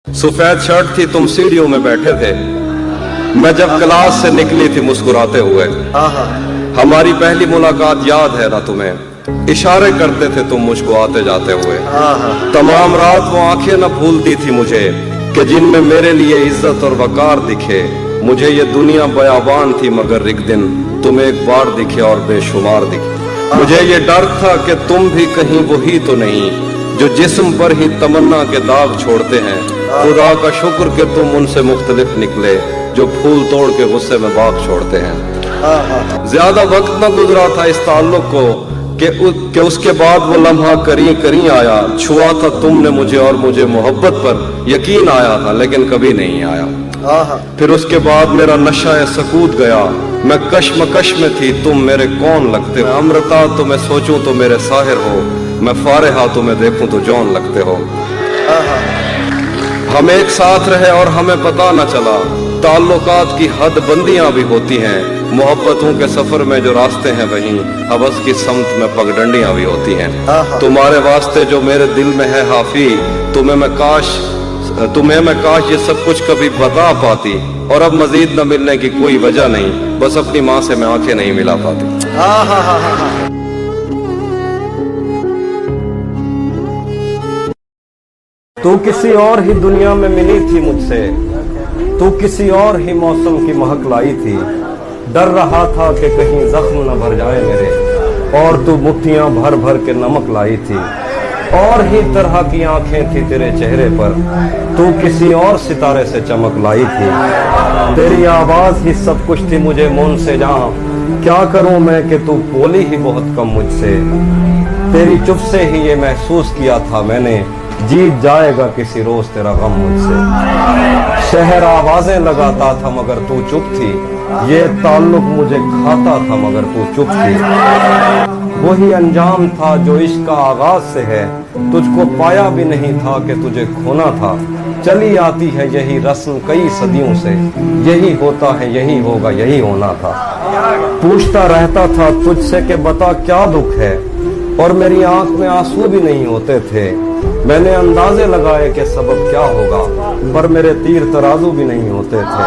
सफेद शर्ट थी, तुम सीढ़ियों में बैठे थे, मैं जब क्लास से निकली थी मुस्कुराते हुए। हमारी पहली मुलाकात याद है ना तुम्हें, इशारे करते थे तुम मुझको आते जाते हुए। तमाम रात वो आंखें न भूलती थी मुझे कि जिनमें मेरे लिए इज्जत और वकार दिखे। मुझे ये दुनिया बयाबान थी मगर एक दिन तुम एक बार दिखे और बेशुमार दिखे। मुझे ये डर था कि तुम भी कहीं वही तो नहीं जो जिस्म पर ही तमन्ना के दाग छोड़ते हैं। खुदा का शुक्र कि तुम उनसे मुख्तलिफ निकले जो फूल तोड़ के गुस्से में बाग छोड़ते हैं। ज्यादा वक्त न गुजरा था इस ताल्लुक को कि उसके बाद वो लम्हा करी करी आया। छुआ था तुमने मुझे और मुझे मोहब्बत पर यकीन आया था, लेकिन कभी नहीं आया। फिर उसके बाद मेरा नशा सकूत गया, मैं कश्मकश में थी, तुम मेरे कौन लगते हो। अमृता तो मैं सोचूं तो मेरे साहिर हो, मैं फारिहा तो मैं देखूं तो जौन लगते हो। हम एक साथ रहे और हमें पता न चला, ताल्लुकात की हद बंदियां भी होती हैं। मोहब्बतों के सफर में जो रास्ते हैं वहीं हवस की समत में पगडंडियां भी होती हैं। तुम्हारे वास्ते जो मेरे दिल में है हाफी, तुम्हें मैं काश ये सब कुछ कभी बता पाती। और अब मजीद न मिलने की कोई वजह नहीं, बस अपनी माँ से मैं आंखें नहीं मिला पाती। तू किसी और ही दुनिया में मिली थी मुझसे, तू किसी और ही मौसम की महक लाई थी। डर रहा था कि कहीं जख्म न भर जाए मेरे, और तू मुट्ठियां भर भर के नमक लाई थी। और ही तरह की आंखें थी तेरे चेहरे पर, तू किसी और सितारे से चमक लाई थी। तेरी आवाज ही सब कुछ थी मुझे मौन से जहां, क्या करूं मैं कि तू बोली ही बहुत कम मुझसे। तेरी चुप से ही ये महसूस किया था मैंने, जीत जाएगा किसी रोज तेरा गम मुझसे। शहर आवाजें लगाता था मगर तू चुप थी, ये ताल्लुक मुझे खाता था मगर तू चुप थी। वही अंजाम था जो इश्क का आगाज से है, तुझको पाया भी नहीं था कि तुझे खोना था। चली आती है यही रस्म कई सदियों से, यही होता है यही होगा यही होना था। पूछता रहता था तुझसे कि बता क्या दुख है, और मेरी आंख में आंसू भी नहीं होते थे। मैंने अंदाजे लगाए कि सबब क्या होगा, पर मेरे तीर तराजू भी नहीं होते थे।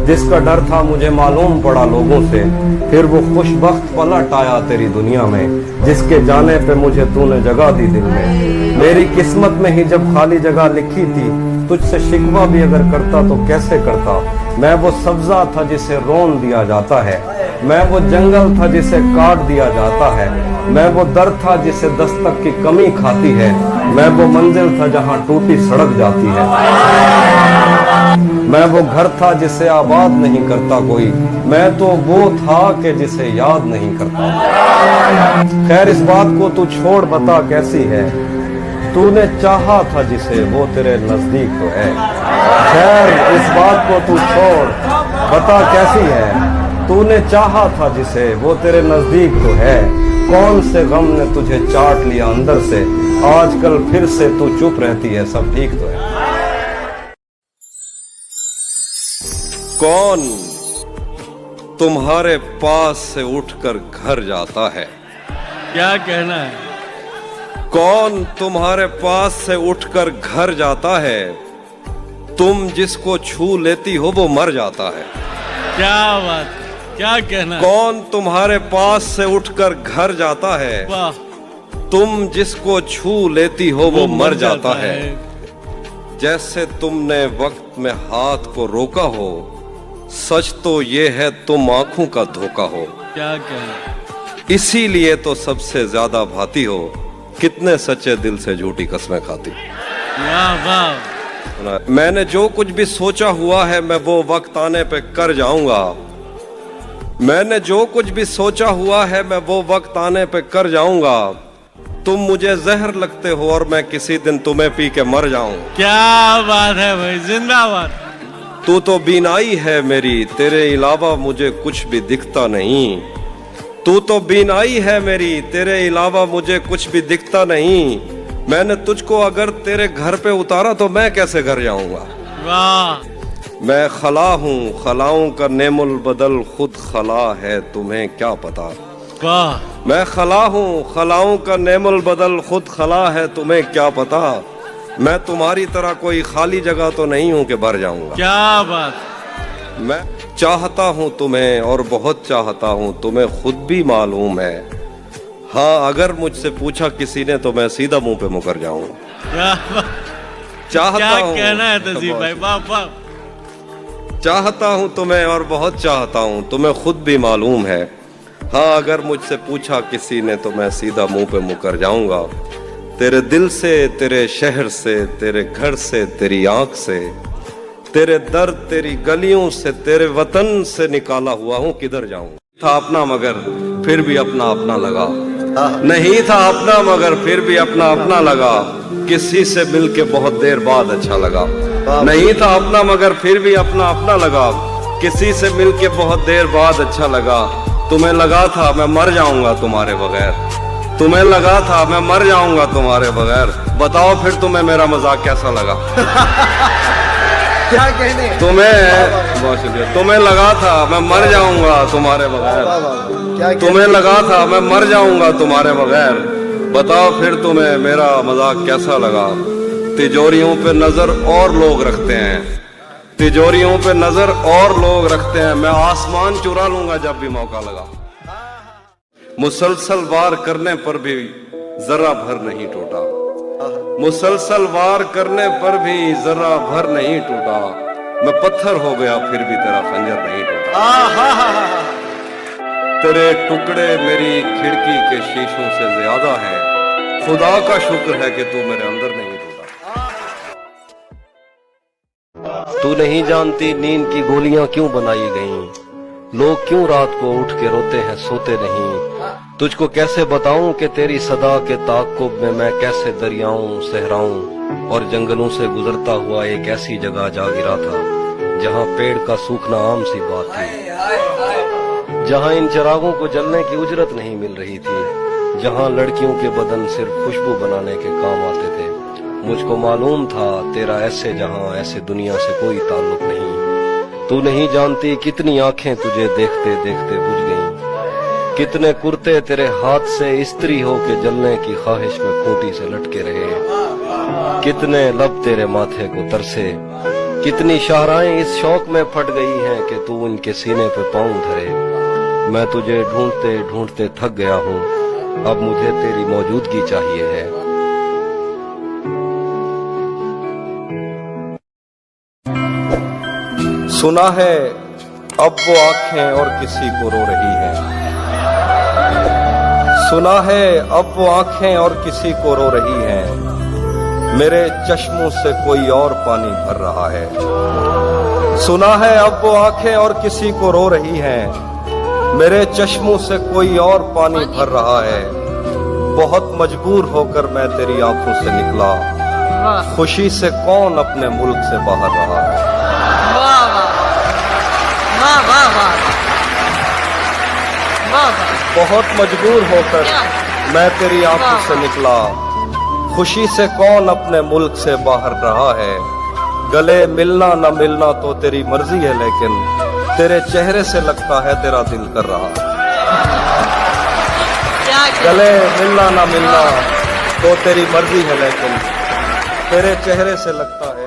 जिसका डर था मुझे मालूम पड़ा लोगों से, फिर वो खुशबख्त पलट आया तेरी दुनिया में, जिसके जाने पे मुझे तूने जगह दी दिल में। मेरी किस्मत में ही जब खाली जगह लिखी थी, तुझसे शिकवा भी अगर करता तो कैसे करता। मैं वो सब्जा था जिसे रोन दिया जाता है, मैं वो जंगल था जिसे काट दिया जाता है, मैं वो दर था जिसे दस्तक की कमी खाती है, मैं वो मंजिल था जहां टूटी सड़क जाती है, मैं वो घर था जिसे आबाद नहीं करता कोई, मैं तो वो था कि जिसे याद नहीं करता। खैर इस बात को तू छोड़, बता कैसी है, तूने चाहा था जिसे वो तेरे नजदीक तो है। खैर इस बात को तू छोड़, बता कैसी है, तूने चाहा था जिसे वो तेरे नजदीक तो है। कौन से गम ने तुझे चाट लिया अंदर से, आजकल फिर से तू चुप रहती है, सब ठीक तो है। कौन तुम्हारे पास से उठकर घर जाता है, क्या कहना है? कौन तुम्हारे पास से उठकर घर जाता है, तुम जिसको छू लेती हो वो मर जाता है। क्या बात, क्या कहना है? कौन तुम्हारे पास से उठकर घर जाता है, वाह, तुम जिसको छू लेती हो वो मर जाता है। जैसे तुमने वक्त में हाथ को रोका हो, सच तो ये है तुम आंखों का धोखा हो। क्या कहना? इसीलिए तो सबसे ज्यादा भाती हो, कितने सच्चे दिल से झूठी कस्में खाती। वाह वाह। मैंने जो कुछ भी सोचा हुआ है मैं वो वक्त आने पे कर जाऊंगा, मैंने जो कुछ भी सोचा हुआ है मैं वो वक्त आने पे कर जाऊंगा। तुम मुझे जहर लगते हो और मैं किसी दिन तुम्हें पी के मर जाऊं। क्या बात है भाई, जिंदाबाद। तू तो बीनाई है मेरी, तेरे अलावा मुझे कुछ भी दिखता नहीं। तू तो बीनाई है मेरी, तेरे अलावा मुझे कुछ भी दिखता नहीं। मैंने तुझको अगर तेरे घर पे उतारा तो मैं कैसे घर जाऊंगा। वाह। मैं खला हूँ, खलाओं का नेमुल बदल खुद खला है, तुम्हें क्या पता। वाह। मैं खला हूँ, खलाओं का नेमुल बदल खुद खला है, तुम्हें क्या पता। मैं तुम्हारी तरह कोई खाली जगह तो नहीं हूं कि भर जाऊंगा। क्या बात, मैं चाहता हूं तुम्हें और बहुत चाहता हूं, तुम्हें खुद भी मालूम है। हाँ, अगर मुझसे पूछा किसी ने तो मैं सीधा मुंह पे मुकर जाऊंगा। क्या बात, चाहता क्या हूं, कहना है तहसीब भाई, वाह वाह। चाहता हूं तुम्हें और बहुत चाहता हूं, तुम्हें खुद भी मालूम है। हाँ, अगर मुझसे पूछा किसी ने तो मैं सीधा मुंह पे मुकर जाऊंगा। तेरे दिल से, तेरे शहर से, तेरे घर से, तेरी आंख से, तेरे दर, तेरी गलियों से, तेरे वतन से निकाला हुआ हूं, किधर जाऊं। था अपना मगर फिर भी अपना अपना लगा, नहीं था अपना मगर फिर भी अपना अपना लगा। किसी से मिलके बहुत देर बाद अच्छा लगा। नहीं था अपना मगर फिर भी अपना अपना लगा, किसी से मिलके बहुत देर बाद अच्छा लगा। तुम्हें लगा था मैं मर जाऊंगा तुम्हारे बगैर, तुम्हें लगा था मैं मर जाऊंगा तुम्हारे बगैर। बताओ फिर तुम्हें मेरा मजाक कैसा लगा। क्या कहने, बहुत शुक्रिया। तुम्हें लगा था मैं मर जाऊंगा तुम्हारे बगैर, क्या तुम्हें लगा था मैं मर जाऊंगा तुम्हारे बगैर। बताओ फिर तुम्हें मेरा मजाक कैसा लगा। तिजोरियों पे नजर और लोग रखते हैं, तिजोरियों पे नजर और लोग रखते हैं, मैं आसमान चुरा लूंगा जब भी मौका लगा। मुसलसल वार करने पर भी जरा भर नहीं टूटा, मुसलसल वार करने पर भी जरा भर नहीं टूटा। मैं पत्थर हो गया फिर भी तेरा खंजर नहीं टूटा। तेरे टुकड़े मेरी खिड़की के शीशों से ज्यादा है, खुदा का शुक्र है कि तू मेरे अंदर नहीं टूटा। तू नहीं जानती नींद की गोलियां क्यों बनाई गईं, लोग क्यों रात को उठ के रोते हैं सोते नहीं। तुझको कैसे बताऊं कि तेरी सदा के ताक़ुब में मैं कैसे दरियाओं सहराओं और जंगलों से गुजरता हुआ एक ऐसी जगह जा गिरा था जहां पेड़ का सूखना आम सी बात थी, जहां इन चिरागों को जलने की उजरत नहीं मिल रही थी, जहां लड़कियों के बदन सिर्फ खुशबू बनाने के काम आते थे। मुझको मालूम था तेरा ऐसे जहां ऐसे दुनिया से कोई ताल्लुक नहीं। तू नहीं जानती कितनी आंखें तुझे देखते देखते बुझ गईं, कितने कुर्ते तेरे हाथ से इस्त्री होके जलने की ख्वाहिश में खूंटी से लटके रहे, कितने लब तेरे माथे को तरसे, कितनी शाहराएं इस शौक में फट गई हैं कि तू उनके सीने पे पांव धरे। मैं तुझे ढूंढते ढूंढते थक गया हूँ, अब मुझे तेरी मौजूदगी चाहिए है। सुना है अब वो आंखें और किसी को रो रही हैं, सुना है अब वो आंखें और किसी को रो रही हैं, मेरे चश्मों से कोई और पानी भर रहा है। सुना है अब वो आंखें और किसी को रो रही हैं, मेरे चश्मों से कोई और पानी भर रहा है। बहुत मजबूर होकर मैं तेरी आंखों से निकला, खुशी से कौन अपने मुल्क से बाहर रहा है। बहुत मजबूर होकर मैं तेरी आंखों से निकला, खुशी से कौन अपने मुल्क से बाहर रहा है। गले मिलना न मिलना तो तेरी मर्जी है, लेकिन तेरे चेहरे से लगता है तेरा दिल कर रहा है। गले मिलना न मिलना तो तेरी मर्जी है, लेकिन तेरे चेहरे से लगता है